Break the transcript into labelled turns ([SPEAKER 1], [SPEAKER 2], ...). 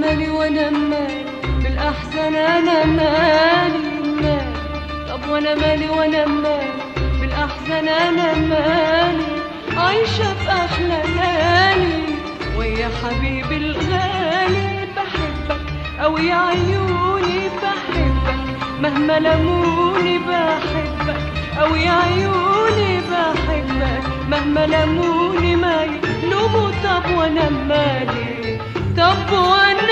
[SPEAKER 1] مالي وانا مالي بالاحزان، انا مالي. طب وانا مالي وانا مالي بالاحزان، انا مالي. عايشه في احلى ليالي ويا حبيبي الغالي. بحبك او يا عيوني بحبك، مهما لموني بحبك او يا عيوني بحبك، مهما لموني ما يلوموا. طب وانا مالي، طب وانا